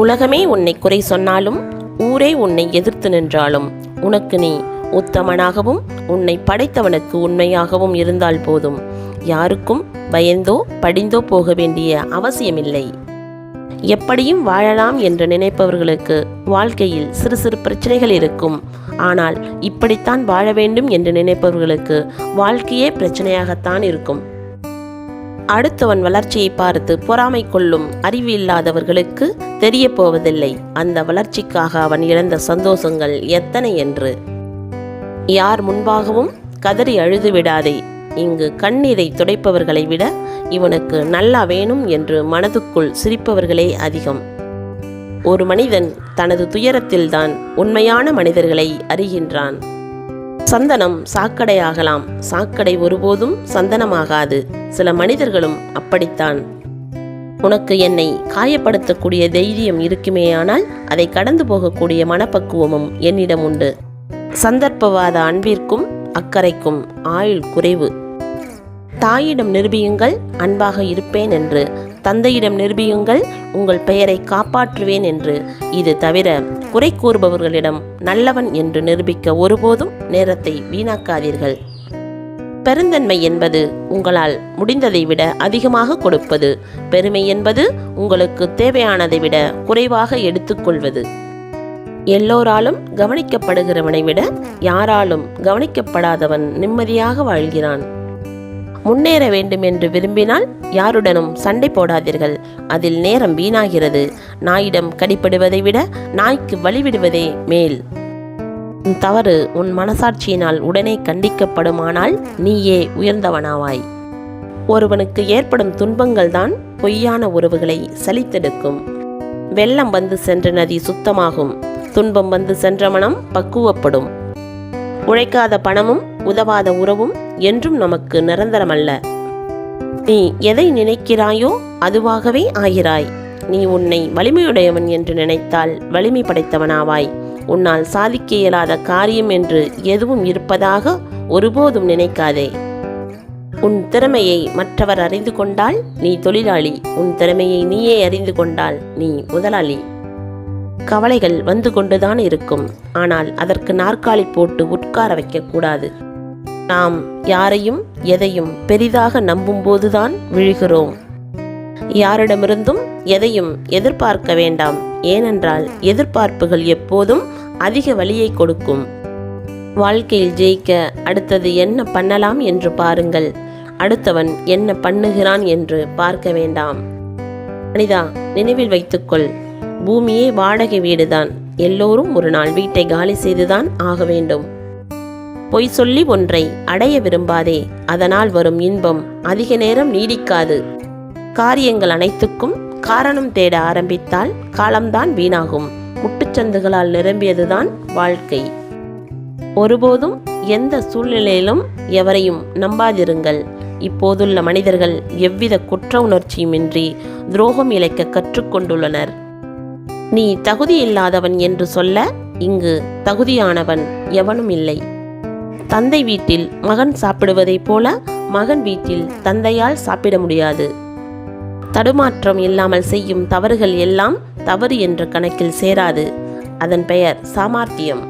உலகமே உன்னை குறை சொன்னாலும், ஊரே உன்னை எதிர்த்து நின்றாலும், உனக்கு நீ உத்தமனாகவும் உன்னை படைத்தவனுக்கு உண்மையாகவும் இருந்தால் போதும். யாருக்கும் பயந்தோ படிந்தோ போக வேண்டிய அவசியமில்லை. எப்படியும் வாழலாம் என்று நினைப்பவர்களுக்கு வாழ்க்கையில் சிறு சிறு பிரச்சனைகள் இருக்கும். ஆனால் இப்படித்தான் வாழ வேண்டும் என்று நினைப்பவர்களுக்கு வாழ்க்கையே பிரச்சனையாகத்தான் இருக்கும். அடுத்தவன் வளர்ச்சியை பார்த்து பொறாமை கொள்ளும் அறிவு இல்லாதவர்களுக்கு தெரிய போவதில்லை அந்த வளர்ச்சிக்காக அவன் இழந்த சந்தோஷங்கள் எத்தனை என்று. யார் முன்பாகவும் கதறி அழுது விடாதே. இங்கு கண்ணீரை துடைப்பவர்களை விட இவனுக்கு நல்லா வேணும் என்று மனதுக்குள் சிரிப்பவர்களே அதிகம். ஒரு மனிதன் தனது துயரத்தில்தான் உண்மையான மனிதர்களை அறிகின்றான். சந்தனம் சாக்கடையாகலாம், சாக்கடை ஒருபோதும் சந்தனமாகாது. சில மனிதர்களும் அப்படித்தான். உனக்கு என்னை காயப்படுத்தக்கூடிய தைரியம் இருக்குமேயானால் அதை கடந்து போகக்கூடிய மனப்பக்குவமும் என்னிடம் உண்டு. சந்தர்ப்பவாத அன்பிற்கும் அக்கறைக்கும் ஆயுள் குறைவு. தாயிடம் நிரூபியுங்கள் அன்பாக இருப்பேன் என்று, தந்தையிடம் நிரூபியுங்கள் உங்கள் பெயரை காப்பாற்றுவேன் என்று. இது தவிர குறை கூறுபவர்களிடம் நல்லவன் என்று நிரூபிக்க ஒருபோதும் நேரத்தை வீணாக்காதீர்கள். பெருந்தன்மை என்பது உங்களால் முடிந்ததை விட அதிகமாக கொடுப்பது. பெருமை என்பது உங்களுக்கு தேவையானதை விட குறைவாக எடுத்துக்கொள்வது. எல்லோராலும் கவனிக்கப்படுகிறவனை விட யாராலும் கவனிக்கப்படாதவன் நிம்மதியாக வாழ்கிறான். முன்னேற வேண்டும் என்று விரும்பினால் யாருடனும் சண்டை போடாதீர்கள். அதில் நேரம் வீணாகிறது. நாயிடம் கடிப்படுவதை விட நாய்க்கு வழிவிடுவதே மேல். உன் தவறு உன் மனசாட்சியினால் உடனே கண்டிக்கப்படுமானால் நீயே உயர்ந்தவனாவாய். ஒருவனுக்கு ஏற்படும் துன்பங்கள் தான் பொய்யான உறவுகளை சலித்தெடுக்கும். வெள்ளம் வந்து சென்ற நதி சுத்தமாகும். துன்பம் வந்து சென்ற மனம் பக்குவப்படும். உழைக்காத பணமும் உதவாத உறவும் என்றும் நமக்கு நிரந்தரமல்ல. நீ எதை நினைக்கிறாயோ அதுவாகவே ஆகிறாய். நீ உன்னை வலிமையுடையவன் என்று நினைத்தால் வலிமை படைத்தவனாவாய். உன்னால் சாதிக்க இயலாத காரியம் என்று எதுவும் இருப்பதாக ஒருபோதும் நினைக்காதே. உன் திறமையை மற்றவர் அறிந்து கொண்டால் நீ தொழிலாளி. உன் திறமையை நீயே அறிந்து கொண்டால் நீ முதலாளி. கவலைகள் வந்து கொண்டுதான் இருக்கும். ஆனால் அதற்கு நாற்காலி போட்டு உட்கார வைக்கக்கூடாது. நாம் யாரையும் எதையும் பெரிதாக நம்பும்போதுதான் விழுகிறோம். யாரிடமிருந்தும் எதையும் எதிர்பார்க்க வேண்டாம். ஏனென்றால் எதிர்பார்ப்புகள் எப்போதும் அதிக வலியை கொடுக்கும். வாழ்க்கையில் ஜெயிக்க அடுத்தது என்ன பண்ணலாம் என்று பாருங்கள். அடுத்தவன் என்ன பண்ணுகிறான் என்று பார்க்க வேண்டாம். மனிதா, நினைவில் வைத்துக்கொள், பூமியே வாடகை வீடுதான். எல்லோரும் ஒரு நாள் வீட்டை காலி செய்துதான் ஆக வேண்டும். பொய் சொல்லி ஒன்றை அடைய விரும்பாதே. அதனால் வரும் இன்பம் அதிக நேரம் நீடிக்காது. காரியங்கள் அனைத்துக்கும் காரணம் தேட ஆரம்பித்தால் காலம்தான் வீணாகும். முட்டுச்சந்துகளால் நிரம்பியதுதான் வாழ்க்கை. ஒருபோதும் எந்த சூழ்நிலையிலும் எவரையும் நம்பாதிருங்கள். இப்போதுள்ள மனிதர்கள் எவ்வித குற்ற உணர்ச்சியுமின்றி துரோகம் இழைக்க கற்றுக்கொண்டுள்ளனர். நீ தகுதியில்லாதவன் என்று சொல்ல இங்கு தகுதியானவன் எவனும் இல்லை. தந்தை வீட்டில் மகன் சாப்பிடுவதைப் போல மகன் வீட்டில் தந்தையால் சாப்பிட முடியாது. தடுமாற்றம் இல்லாமல் செய்யும் தவறுகள் எல்லாம் தவறு என்ற கணக்கில் சேராது. அதன் பெயர் சாமர்த்தியம்.